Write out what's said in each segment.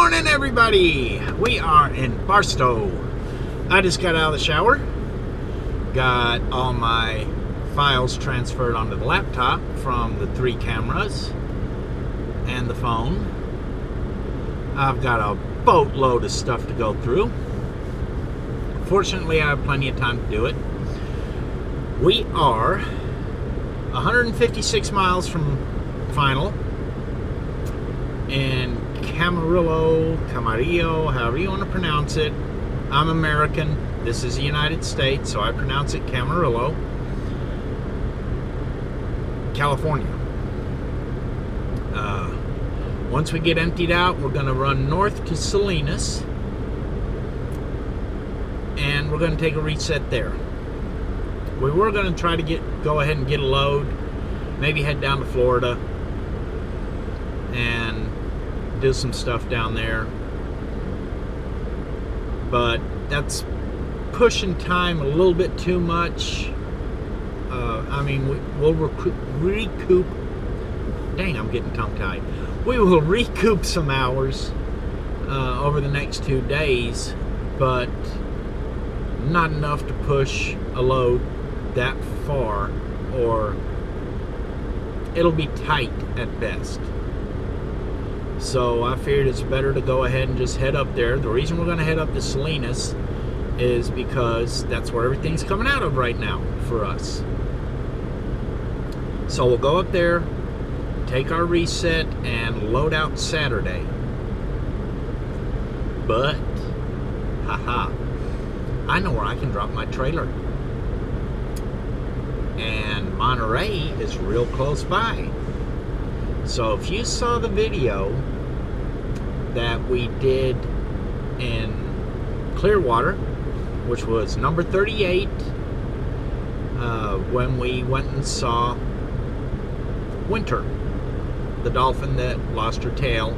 morning, everybody. We are in Barstow. I just got out of the shower, got all my files transferred onto the laptop from the 3 cameras and the phone. I've got a boatload of stuff to go through. Fortunately, I have plenty of time to do it. We are 156 miles from final in Camarillo, however you want to pronounce it. I'm American. This is the United States, so I pronounce it Camarillo, California. Once we get emptied out, we're going to run north to Salinas, and we're going to take a reset there. We were going to try to go ahead and get a load, maybe head down to Florida and do some stuff down there, but that's pushing time a little bit too much. I mean, we'll recoup. Dang, I'm getting tongue-tied. We will recoup some hours over the next 2 days, but not enough to push a load that far, or it'll be tight at best. So I figured it's better to go ahead and just head up there. The reason we're going to head up to Salinas is because that's where everything's coming out of right now for us. So we'll go up there, take our reset, and load out Saturday. But, haha, I know where I can drop my trailer. And Monterey is real close by. So if you saw the video that we did in Clearwater, which was number 38, when we went and saw Winter, the dolphin that lost her tail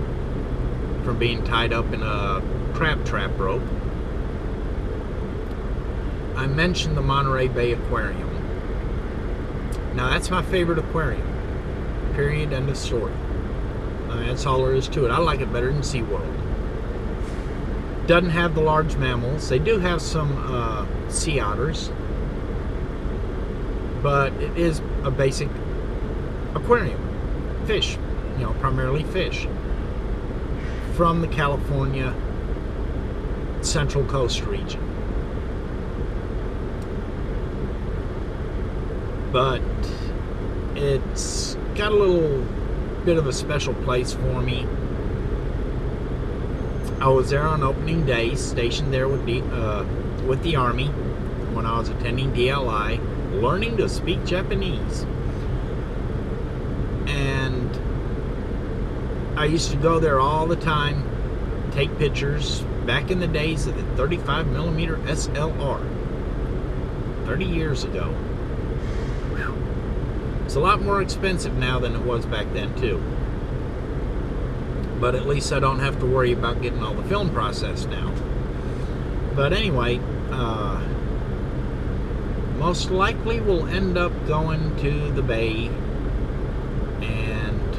from being tied up in a crab trap rope, I mentioned the Monterey Bay Aquarium. Now that's my favorite aquarium. Period, end of story. That's all there is to it. I like it better than SeaWorld. Doesn't have the large mammals. They do have some sea otters, but it is a basic aquarium. Fish, primarily fish from the California Central Coast region. But it's got a little bit of a special place for me. I was there on opening day, stationed there with the Army when I was attending DLI, learning to speak Japanese. And I used to go there all the time, take pictures, back in the days of the 35mm SLR, 30 years ago. It's a lot more expensive now than it was back then too, but at least I don't have to worry about getting all the film processed now. But anyway, most likely we'll end up going to the bay and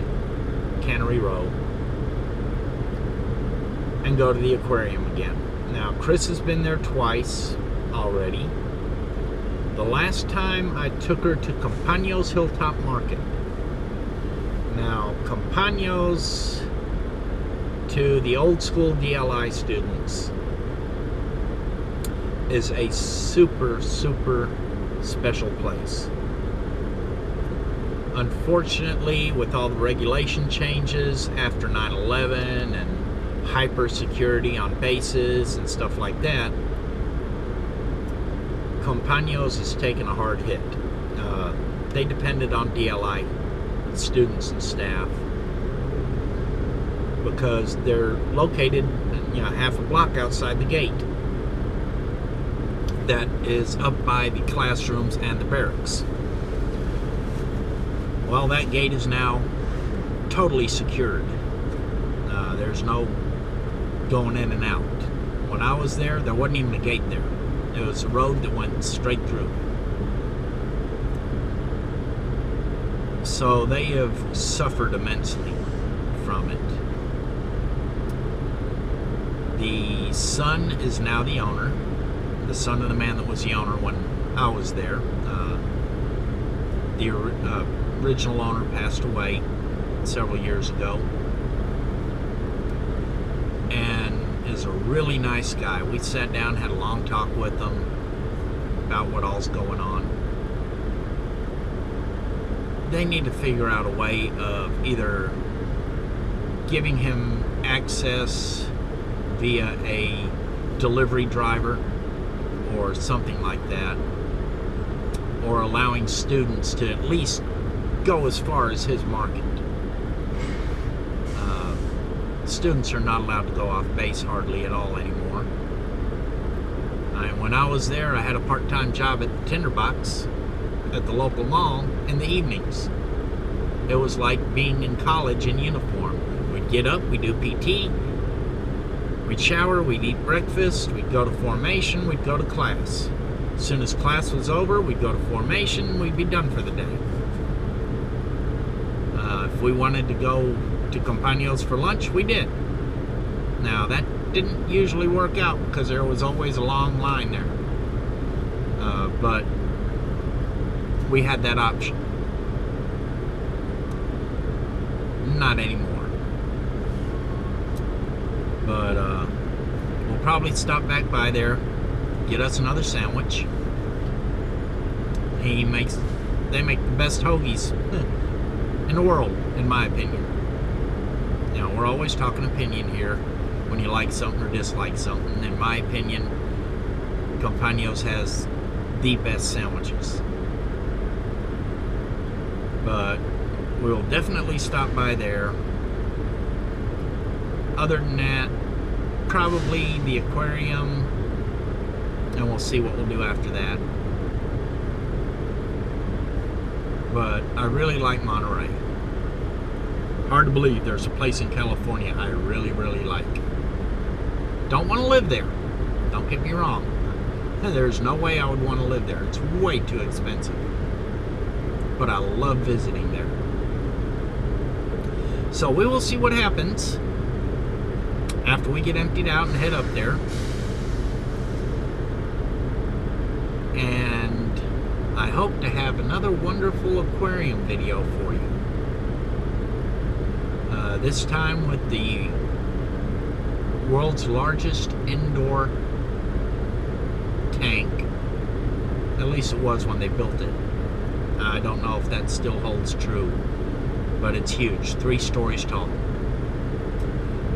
Cannery Row and go to the aquarium again. Now Chris has been there twice already. The last time I took her to Campaños Hilltop Market. Now, Campaños, to the old school DLI students, is a super, super special place. Unfortunately, with all the regulation changes after 9/11 and hyper security on bases and stuff like that, Campaños has taken a hard hit. They depended on DLI students and staff because they're located, half a block outside the gate that is up by the classrooms and the barracks. Well, that gate is now totally secured. There's no going in and out. When I was there wasn't even a gate there. It was a road that went straight through. So they have suffered immensely from it. The son is now the owner. The son of the man that was the owner when I was there. The original owner passed away several years ago, and is a really nice guy. We sat down, had a long talk with him about what all's going on. They need to figure out a way of either giving him access via a delivery driver or something like that, or allowing students to at least go as far as his market. Students are not allowed to go off base hardly at all anymore. And when I was there, I had a part-time job at the Tinderbox at the local mall in the evenings. It was like being in college in uniform. We'd get up, we'd do PT, we'd shower, we'd eat breakfast, we'd go to formation, we'd go to class. As soon as class was over, we'd go to formation, we'd be done for the day. If we wanted to go to Compañeros for lunch, we did. Now, that didn't usually work out because there was always a long line there. But we had that option. Not anymore. But we'll probably stop back by there, get us another sandwich. They make the best hoagies in the world, in my opinion. Now, we're always talking opinion here when you like something or dislike something. In my opinion, Compañeros has the best sandwiches. But we'll definitely stop by there. Other than that, probably the aquarium, and we'll see what we'll do after that. But I really like Monterey. Hard to believe there's a place in California I really, really like. Don't want to live there. Don't get me wrong. There's no way I would want to live there. It's way too expensive. But I love visiting there. So we will see what happens after we get emptied out and head up there. And I hope to have another wonderful aquarium video for you. This time with the world's largest indoor tank. At least it was when they built it. I don't know if that still holds true, but it's huge, 3 stories tall.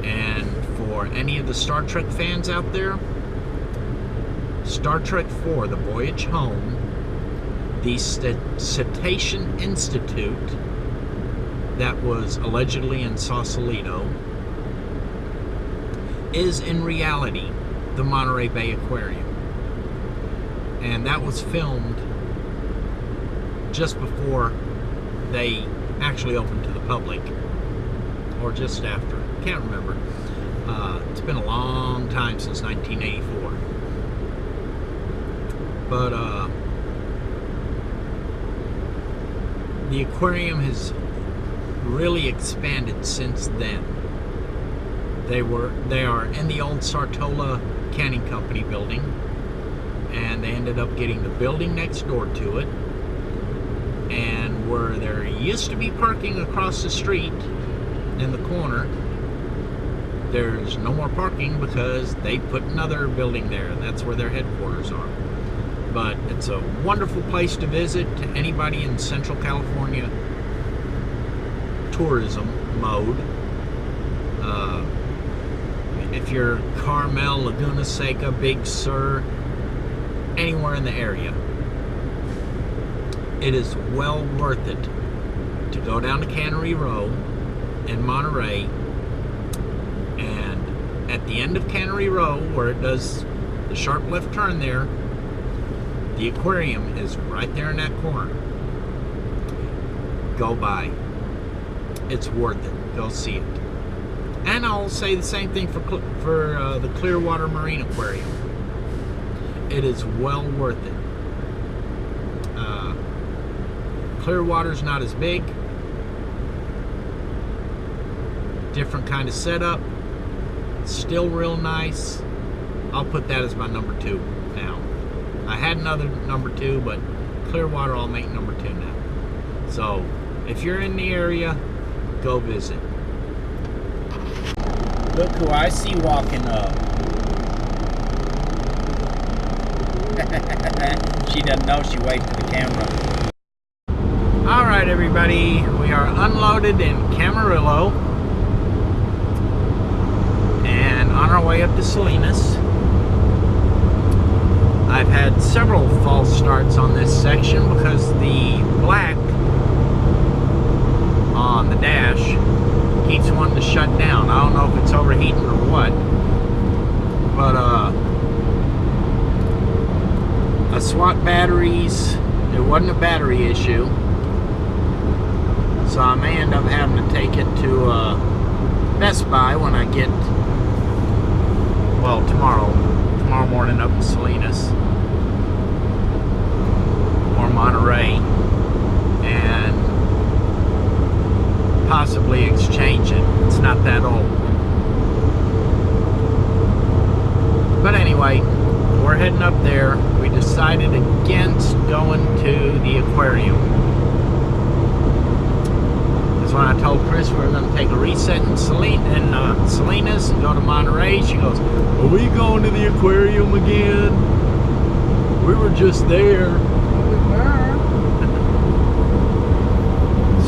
And for any of the Star Trek fans out there, Star Trek IV, The Voyage Home, the Cetacean Institute that was allegedly in Sausalito is in reality the Monterey Bay Aquarium. And that was filmed just before they actually opened to the public, or just after. Can't remember. It's been a long time since 1984. But the aquarium has really expanded since then. They are in the old Sartola Canning Company building, and they ended up getting the building next door to it. And where there used to be parking across the street in the corner, there's no more parking because they put another building there, and that's where their headquarters are. But it's a wonderful place to visit to anybody in Central California tourism mode. If you're Carmel, Laguna Seca, Big Sur, anywhere in the area, it is well worth it to go down to Cannery Row in Monterey, and at the end of Cannery Row, where it does the sharp left turn there, the aquarium is right there in that corner. Go by. It's worth it. Go see it. And I'll say the same thing for the Clearwater Marine Aquarium. It is well worth it. Clearwater's not as big. Different kind of setup. still real nice. I'll put that as my number 2 now. I had another number 2, but Clearwater I'll make number 2 now. So if you're in the area, go visit. Look who I see walking up. She doesn't know she waved to the camera. Alright everybody, we are unloaded in Camarillo and on our way up to Salinas. I've had several false starts on this section because the black on the dash keeps wanting to shut down. I don't know if it's overheating or what, but I swapped batteries. It wasn't a battery issue, so I may end up having to take it to Best Buy when I get, well, tomorrow morning up in Salinas or Monterey, and possibly exchange it. It's not that old. But anyway, we're heading up there. We decided against going to the aquarium. Because when I told Chris we were going to take a reset in Salinas and go to Monterey, she goes, "Are we going to the aquarium again? We were just there." We were.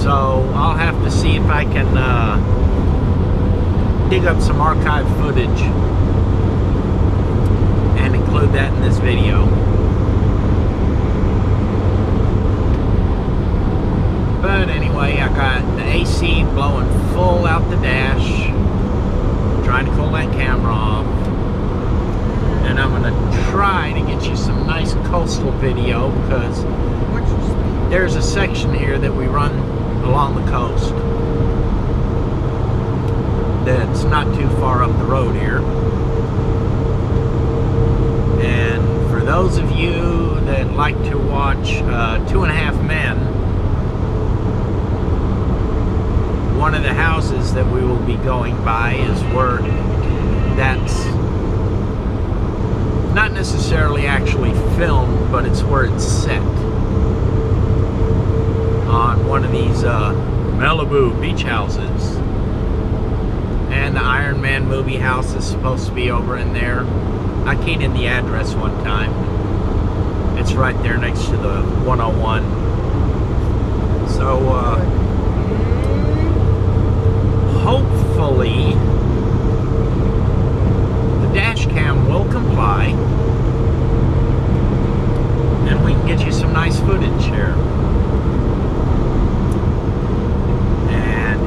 So I'll have to see if I can dig up some archive footage and include that in this video. But anyway, I got the AC blowing full out the dash, trying to cool that camera off, and I'm going to try to get you some nice coastal video because there's a section here that we run along the coast that's not too far up the road here. And for those of you that like to watch 2.5 Men, one of the houses that we will be going by is where that's not necessarily actually filmed, but it's where it's set. On one of these Malibu beach houses. And the Iron Man movie house is supposed to be over in there. I keyed in the address one time. It's right there next to the 101. So, hopefully, the dash cam will comply. And we can get you some nice footage here.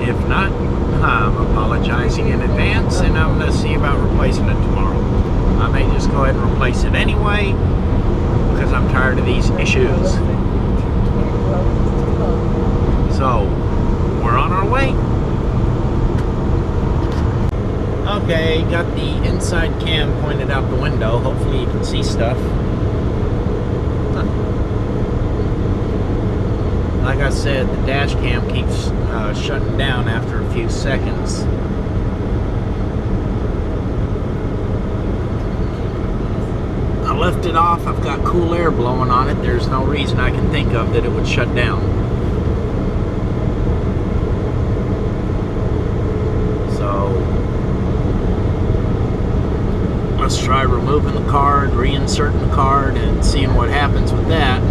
If not, I'm apologizing in advance, and I'm going to see about replacing it tomorrow. I may just go ahead and replace it anyway, because I'm tired of these issues. So, we're on our way. Okay, got the inside cam pointed out the window. Hopefully you can see stuff. Like I said, the dash cam keeps shutting down after a few seconds. I left it off. I've got cool air blowing on it. There's no reason I can think of that it would shut down. So let's try removing the card, reinserting the card, and seeing what happens with that.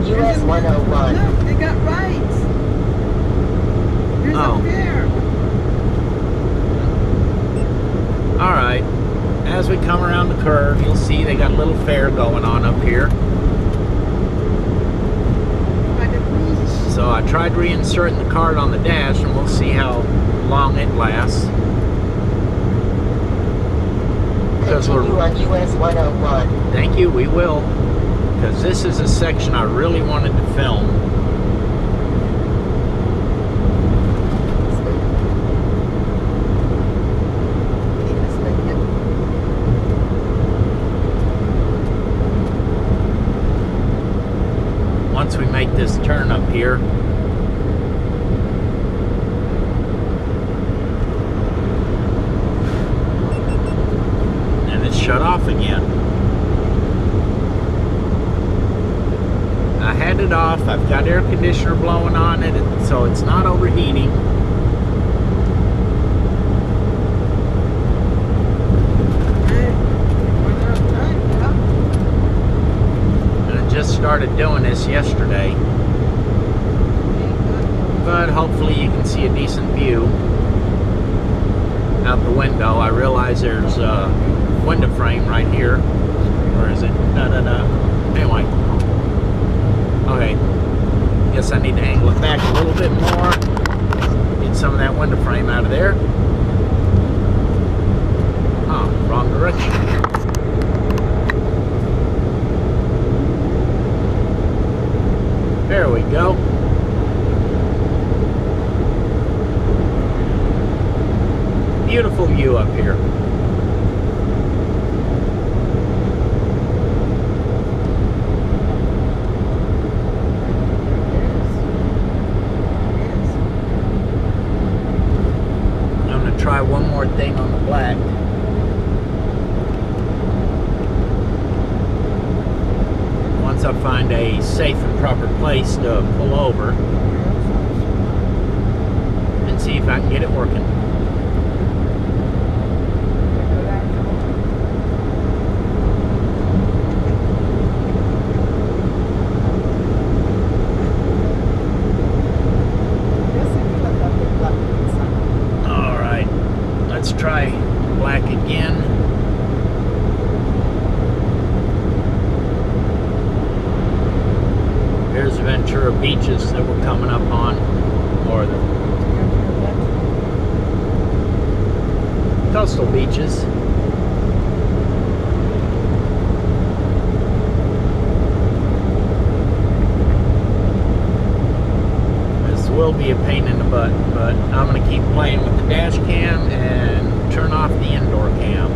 US 101. Look, they got rights. There's a fair. Alright. As we come around the curve, you'll see they got a little fair going on up here. So I tried reinserting the card on the dash, and we'll see how long it lasts. Because we're on US 101. Thank you, we will. Because this is a section I really wanted to film. once we make this turn up here. And it's shut off again. I had it off. I've got air conditioner blowing on it, so it's not overheating. Started doing this yesterday, but hopefully you can see a decent view out the window. I realize there's a window frame right here. Where is it? Anyway, okay, guess I need to angle it back a little bit more, get some of that window frame out of there. Oh, wrong direction. There we go. Beautiful view up here. I'm going to try one more thing on the black. Once I find a safe and proper place to pull over and see if I can get it working. All right, let's try black again. There's Ventura Beaches that we're coming up on, or the coastal beaches. This will be a pain in the butt, but I'm going to keep playing with the dash cam and turn off the indoor cam.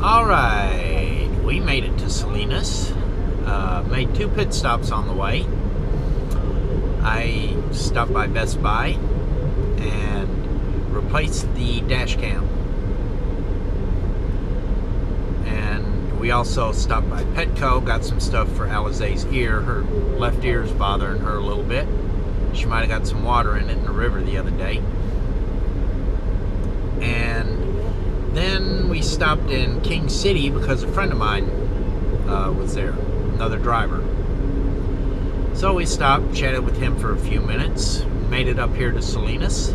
Alright, we made it to Salinas. Made 2 pit stops on the way. I stopped by Best Buy and replaced the dash cam. And we also stopped by Petco, got some stuff for Alizé's ear. Her left ear is bothering her a little bit. She might have got some water in it in the river the other day. And then we stopped in King City because a friend of mine was there, another driver. So we stopped, chatted with him for a few minutes, made it up here to Salinas,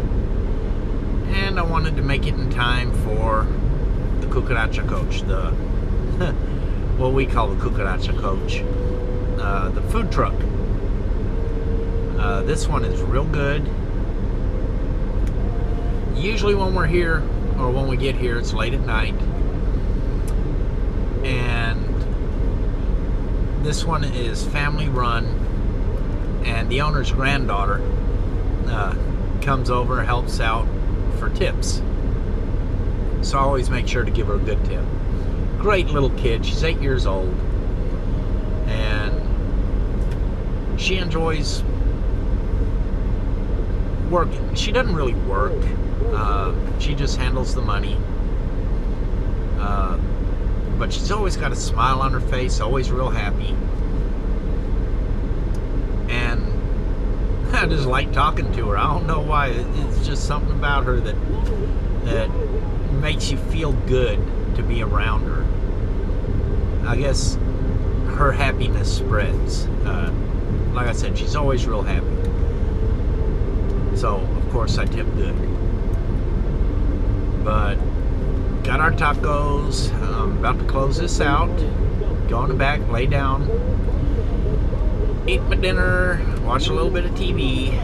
and I wanted to make it in time for the Cucaracha Coach, the what we call the Cucaracha Coach, the food truck. This one is real good. Usually when we're here, or when we get here, it's late at night. And this one is family run, and the owner's granddaughter comes over, helps out for tips. So I always make sure to give her a good tip. Great little kid, she's 8 years old, and she enjoys working. She doesn't really work. She just handles the money. But she's always got a smile on her face, always real happy. And I just like talking to her. I don't know why. It's just something about her that makes you feel good to be around her. I guess her happiness spreads. Like I said, she's always real happy. So, of course, I tip good. But got our tacos. I'm about to close this out. Go in the back, lay down, eat my dinner, watch a little bit of TV,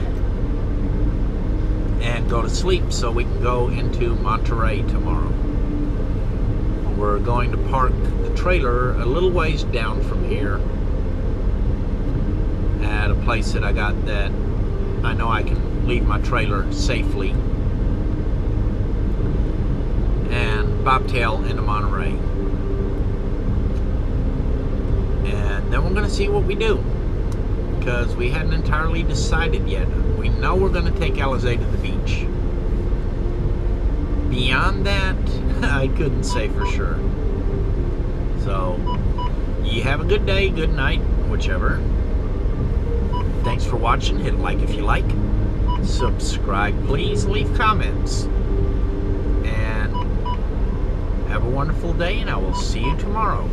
and go to sleep so we can go into Monterey tomorrow. We're going to park the trailer a little ways down from here at a place that I got that I know I can leave my trailer safely, and bobtail into Monterey. And then we're going to see what we do, because we hadn't entirely decided yet. We know we're going to take Alizé to the beach. Beyond that, I couldn't say for sure. So, you have a good day, good night, whichever. Thanks for watching. Hit like if you like. Subscribe, please. Leave comments. And have a wonderful day, and I will see you tomorrow.